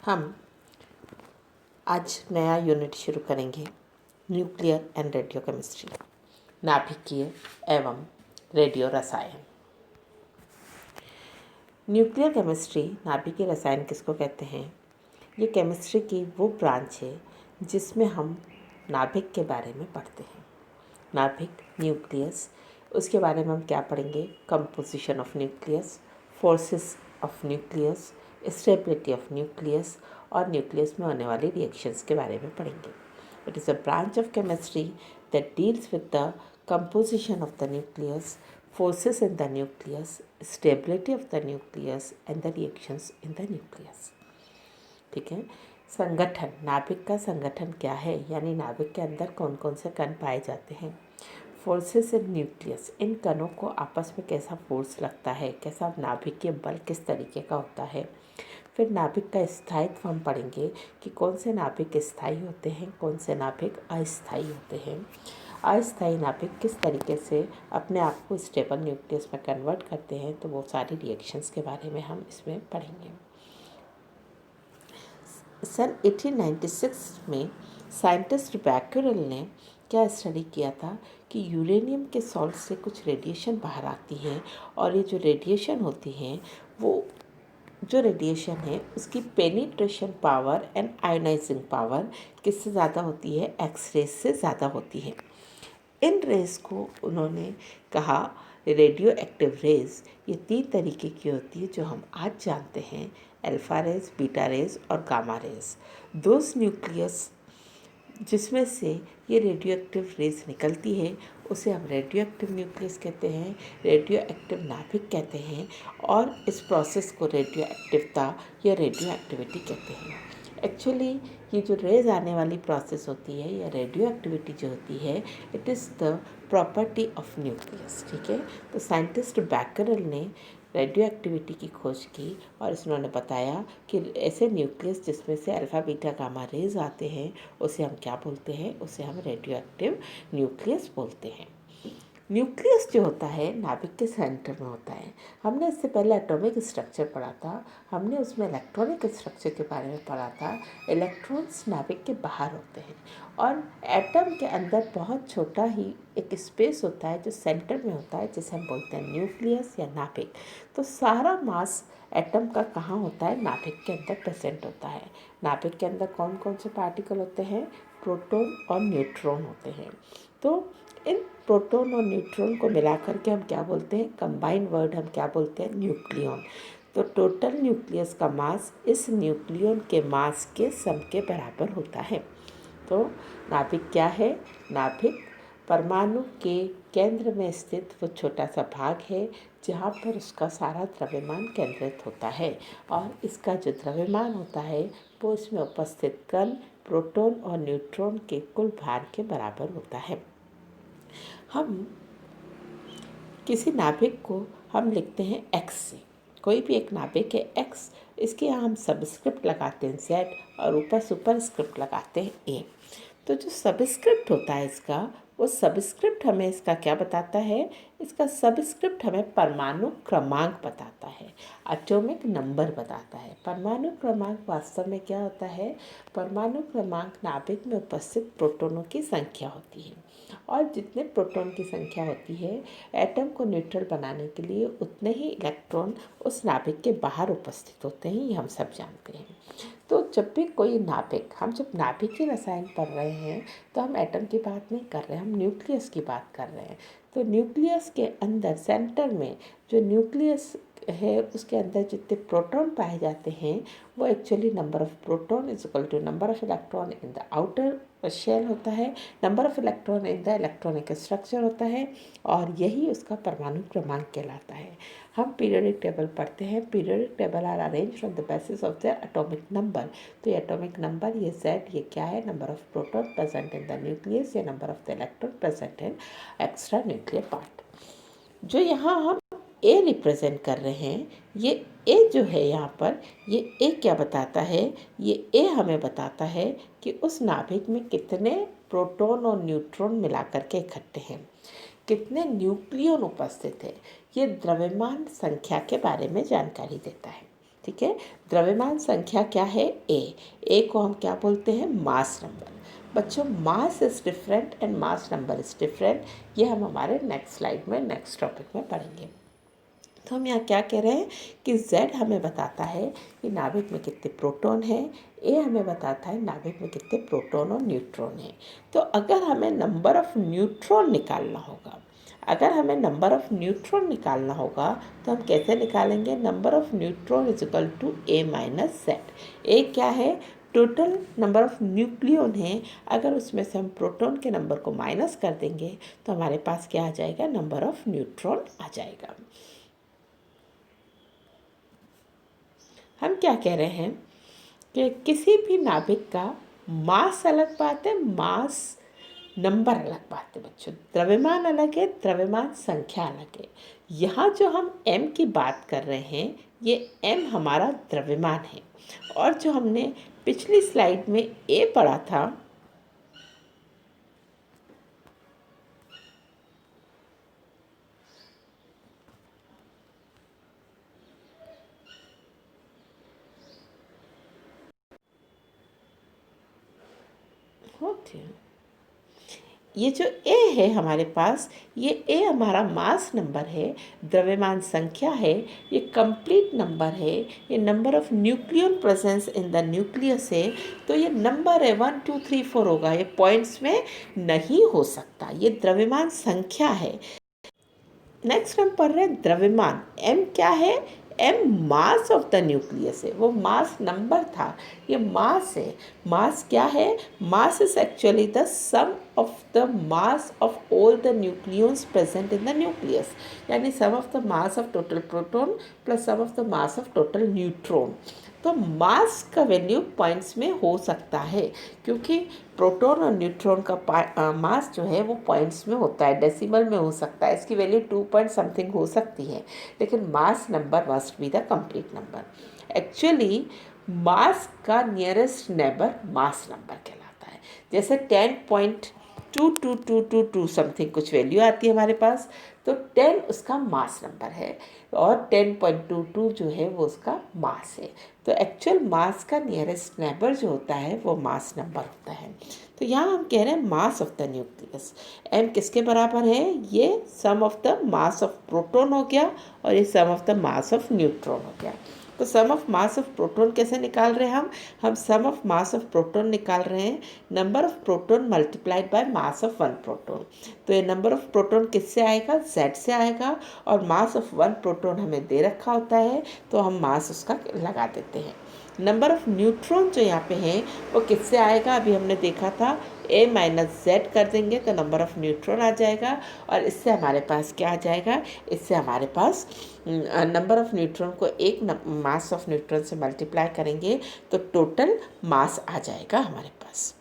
हम आज नया यूनिट शुरू करेंगे, न्यूक्लियर एंड रेडियो केमिस्ट्री, नाभिकीय एवं रेडियो रसायन। न्यूक्लियर केमिस्ट्री, नाभिकीय रसायन किसको कहते हैं? ये केमिस्ट्री की वो ब्रांच है जिसमें हम नाभिक के बारे में पढ़ते हैं। नाभिक, न्यूक्लियस, उसके बारे में हम क्या पढ़ेंगे? Composition of nucleus, forces of nucleus, stability of nucleus और न्यूक्लियस में होने वाली रिएक्शंस के बारे में पढ़ेंगे। It is a branch of chemistry that deals with the composition of the nucleus, forces in the nucleus, stability of the nucleus and the reactions in the nucleus। ठीक है। संगठन, नाभिक का संगठन क्या है, यानी नाभिक के अंदर कौन कौन से कण पाए जाते हैं। फोर्सेस इन न्यूक्लियस, इन कणों को आपस में कैसा फोर्स लगता है, कैसा नाभिकीय बल किस तरीके का होता है। फिर नाभिक का स्थायित्व हम पढ़ेंगे कि कौन से नाभिक स्थायी होते हैं, कौन से नाभिक अस्थायी होते हैं। अस्थायी नाभिक किस तरीके से अपने आप को स्टेबल न्यूक्लियस में कन्वर्ट करते हैं, तो वो सारी रिएक्शंस के बारे में हम इसमें पढ़ेंगे। सन 1896 में साइंटिस्ट बैक्यूरेल ने क्या स्टडी किया था कि यूरेनियम के सॉल्ट से कुछ रेडिएशन बाहर आती है और ये जो रेडिएशन होती हैं वो जो रेडिएशन है उसकी penetration power and ionising power किससे ज़्यादा होती है? एक्स-रेज से ज़्यादा होती है। इन रेज को उन्होंने कहा रेडियो एक्टिव रेज। ये 3 तरीके की होती है जो हम आज जानते हैं, अल्फा रेज, बीटा रेज और गामा रेज। दोज न्यूक्लियस जिसमें से ये रेडियो एक्टिव रेज निकलती है उसे हम रेडियो एक्टिव न्यूक्लियस कहते हैं, रेडियो एक्टिव नाभिक कहते हैं और इस प्रोसेस को रेडियो एक्टिवता या रेडियो एक्टिविटी कहते हैं। एक्चुअली ये जो रेज आने वाली प्रोसेस होती है या रेडियो एक्टिविटी जो होती है, it is the property of nucleus. ठीक है। तो साइंटिस्ट बैकरेल ने रेडियो एक्टिविटी की खोज की और इसने बताया कि ऐसे न्यूक्लियस जिसमें से अल्फ़ा बीटा गामा रेज आते हैं उसे हम क्या बोलते हैं? उसे हम रेडियो एक्टिव न्यूक्लियस बोलते हैं। न्यूक्लियस जो होता है नाभिक के सेंटर में होता है। हमने इससे पहले एटॉमिक स्ट्रक्चर पढ़ा था, हमने उसमें इलेक्ट्रॉनिक स्ट्रक्चर के बारे में पढ़ा था। इलेक्ट्रॉन्स नाभिक के बाहर होते हैं और एटम के अंदर बहुत छोटा ही एक स्पेस होता है जो सेंटर में होता है, जिसे हम बोलते हैं न्यूक्लियस या नाभिक। तो सारा मास एटम का कहाँ होता है? नाभिक के अंदर प्रेजेंट होता है। नाभिक के अंदर कौन कौन से पार्टिकल होते हैं? प्रोटॉन और न्यूट्रॉन होते हैं। तो इन प्रोटॉन और न्यूट्रॉन को मिलाकर के हम क्या बोलते हैं? कंबाइंड वर्ड हम क्या बोलते हैं? न्यूक्लियन। तो टोटल न्यूक्लियस का मास इस न्यूक्लियन के मास के सम के बराबर होता है। तो नाभिक क्या है? नाभिक परमाणु के केंद्र में स्थित वो छोटा सा भाग है जहाँ पर उसका सारा द्रव्यमान केंद्रित होता है और इसका जो द्रव्यमान होता है वो इसमें उपस्थित कण, प्रोटॉन और न्यूट्रॉन के कुल भार के बराबर होता है। हम किसी नाभिक को हम लिखते हैं एक्स से। कोई भी एक नाभिक है एक्स, इसके यहाँ हम सबस्क्रिप्ट लगाते हैं जेड और ऊपर सुपर स्क्रिप्ट लगाते हैं ए। तो जो सबस्क्रिप्ट होता है इसका, वो सबस्क्रिप्ट हमें इसका क्या बताता है? इसका सबस्क्रिप्ट हमें परमाणु क्रमांक बताता है, एटॉमिक नंबर बताता है। परमाणु क्रमांक वास्तव में क्या होता है? परमाणु क्रमांक नाभिक में उपस्थित प्रोटॉनों की संख्या होती है और जितने प्रोटॉन की संख्या होती है एटम को न्यूट्रल बनाने के लिए उतने ही इलेक्ट्रॉन उस नाभिक के बाहर उपस्थित होते हैं, ये हम सब जानते हैं। तो जब भी कोई नाभिक, हम जब नाभिकीय रसायन पढ़ रहे हैं तो हम एटम की बात नहीं कर रहे हैं, हम न्यूक्लियस की बात कर रहे हैं। तो न्यूक्लियस के अंदर सेंटर में जो न्यूक्लियस है उसके अंदर जितने प्रोटॉन पाए जाते हैं वो actually number of proton is equal to number of electron in the outer shell होता है, number of electron in the electronic structure होता है और यही उसका परमाणु क्रमांक कहलाता है। हम पीरियोडिक टेबल पढ़ते हैं, periodic table are arranged on the basis of the atomic number. तो ये एटॉमिक नंबर, ये जेड, ये क्या है? Number of proton present in the nucleus या number of the electron present in extra nuclear part. जो यहाँ हम ए रिप्रेजेंट कर रहे हैं, ये ए जो है यहाँ पर, ये ए क्या बताता है? ये ए हमें बताता है कि उस नाभिक में कितने प्रोटॉन और न्यूट्रॉन मिलाकर के इकट्ठे हैं, कितने न्यूक्लियन उपस्थित है। ये द्रव्यमान संख्या के बारे में जानकारी देता है। ठीक है। द्रव्यमान संख्या क्या है? ए को हम क्या बोलते हैं? Mass number. बच्चों, mass is different and mass number is different, ये हम हमारे नेक्स्ट स्लाइड में नेक्स्ट टॉपिक में पढ़ेंगे। तो हम यहाँ क्या कह रहे हैं कि Z हमें बताता है कि नाभिक में कितने प्रोटॉन हैं, A हमें बताता है नाभिक में कितने प्रोटॉन और न्यूट्रॉन हैं। तो अगर हमें नंबर ऑफ़ न्यूट्रॉन निकालना होगा, तो हम कैसे निकालेंगे? Number of neutron is equal to A minus Z। A क्या है? टोटल नंबर ऑफ़ न्यूक्लियन है। अगर उसमें से हम प्रोटॉन के नंबर को माइनस कर देंगे तो हमारे पास क्या आ जाएगा? नंबर ऑफ़ न्यूट्रॉन आ जाएगा। हम क्या कह रहे हैं कि किसी भी नाभिक का मास अलग बात है, मास नंबर अलग बात है बच्चों। द्रव्यमान अलग है, द्रव्यमान संख्या अलग है। यहाँ जो हम m की बात कर रहे हैं, ये m हमारा द्रव्यमान है, और जो हमने पिछली स्लाइड में a पढ़ा था, होती है ये जो A है हमारे पास, ये A हमारा मास नंबर है, द्रव्यमान संख्या है, ये कंप्लीट नंबर है, ये number of nucleon presence in the nucleus है। तो ये नंबर है 1 2 3 4 होगा, ये पॉइंट्स में नहीं हो सकता, ये द्रव्यमान संख्या है। नेक्स्ट हम पढ़ रहे हैं द्रव्यमान। m क्या है? m mass of the nucleus है, वो मास नंबर था, ये मास है। मास क्या है? Mass is actually the sum of the mass of all the nucleons present in the nucleus, यानी sum of the mass of total proton plus sum of the mass of total neutron. तो mass का value points में हो सकता है, क्योंकि proton और neutron का मास जो है वो पॉइंट्स में होता है, डेसिमल में हो सकता है, इसकी वैल्यू 2 पॉइंट समथिंग हो सकती है, लेकिन mass number must be the complete number. Actually mass का नियरेस्ट नेबर मास नंबर कहलाता है। जैसे 10.2222 समथिंग कुछ वैल्यू आती है हमारे पास, तो 10 उसका मास नंबर है और 10.22 जो है वो उसका मास है। तो एक्चुअल मास का नियरेस्ट नेबर जो होता है वो मास नंबर होता है। तो यहाँ हम कह रहे हैं mass of the nucleus m किसके बराबर है? ये sum of the mass of proton हो गया और ये sum of the mass of neutron हो गया। तो sum of mass of proton कैसे निकाल रहे हैं हम sum of mass of proton निकाल रहे हैं, number of proton multiplied by mass of one proton. तो ये नंबर ऑफ प्रोटॉन किससे आएगा? Z से आएगा, और मास ऑफ वन प्रोटॉन हमें दे रखा होता है तो हम मास उसका लगा देते हैं। नंबर ऑफ न्यूट्रॉन जो यहाँ पे हैं वो किससे आएगा? अभी हमने देखा था A माइनस Z कर देंगे तो नंबर ऑफ न्यूट्रॉन आ जाएगा, और इससे हमारे पास क्या आ जाएगा? इससे हमारे पास नंबर ऑफ न्यूट्रॉन को एक मास ऑफ न्यूट्रॉन से मल्टीप्लाई करेंगे तो टोटल मास आ जाएगा हमारे पास।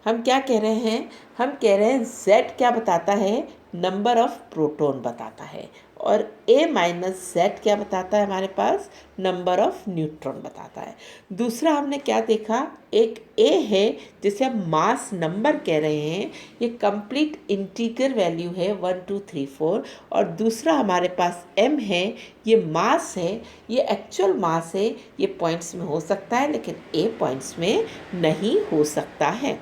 हम क्या कह रहे हैं? हम कह रहे हैं Z क्या बताता है? नंबर ऑफ प्रोटॉन बताता है, और A माइनस Z क्या बताता है हमारे पास? नंबर ऑफ न्यूट्रॉन बताता है। दूसरा हमने क्या देखा? एक A है जिसे हम मास नंबर कह रहे हैं, ये कंप्लीट इंटीजर वैल्यू है 1 2 3 4, और दूसरा हमारे पास M है, ये मास है, ये एक्चुअल मास है, ये पॉइंट्स में हो सकता है लेकिन A पॉइंट्स में नहीं हो सकता है।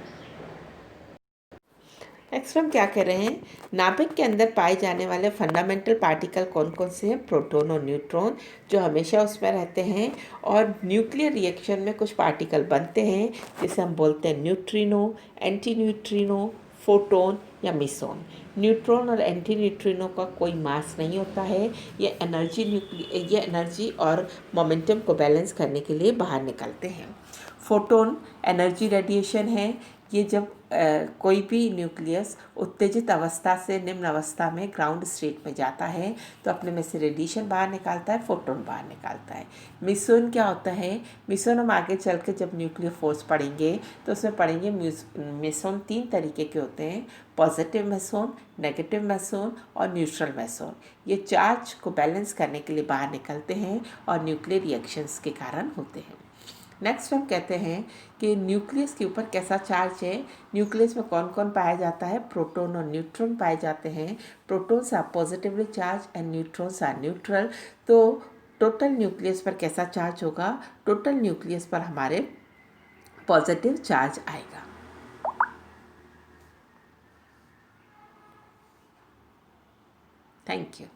नेक्स्ट हम क्या कर रहे हैं? नाभिक के अंदर पाए जाने वाले फंडामेंटल पार्टिकल कौन कौन से हैं? प्रोटॉन और न्यूट्रॉन, जो हमेशा उसमें रहते हैं, और न्यूक्लियर रिएक्शन में कुछ पार्टिकल बनते हैं जिसे हम बोलते हैं न्यूट्रिनो, एंटी न्यूट्रिनो, फोटोन या मिसोन। न्यूट्रॉन और एंटी न्यूट्रिनो का कोई मास नहीं होता है, ये एनर्जी और मोमेंटम को बैलेंस करने के लिए बाहर निकलते हैं। फोटोन एनर्जी रेडिएशन है, ये जब कोई भी न्यूक्लियस उत्तेजित अवस्था से निम्न अवस्था में ग्राउंड स्टेट में जाता है तो अपने में से रेडिएशन बाहर निकालता है, फोटोन बाहर निकालता है। मिसोन क्या होता है? मिसोन हम आगे चल के जब न्यूक्लियर फोर्स पढ़ेंगे तो उसमें पढ़ेंगे मिसोन 3 तरीके के होते हैं, पॉजिटिव मेसोन, नेगेटिव मेसोन और न्यूट्रल मेसोन। ये चार्ज को बैलेंस करने के लिए बाहर निकलते हैं और न्यूक्लियर रिएक्शंस के कारण होते हैं। नेक्स्ट हम कहते हैं कि न्यूक्लियस के ऊपर कैसा चार्ज है। न्यूक्लियस में कौन कौन पाया जाता है? प्रोटॉन और न्यूट्रॉन पाए जाते हैं। Protons are positively charge and neutrons are neutral. तो टोटल न्यूक्लियस पर कैसा चार्ज होगा? टोटल न्यूक्लियस पर हमारे पॉजिटिव चार्ज आएगा। Thank you.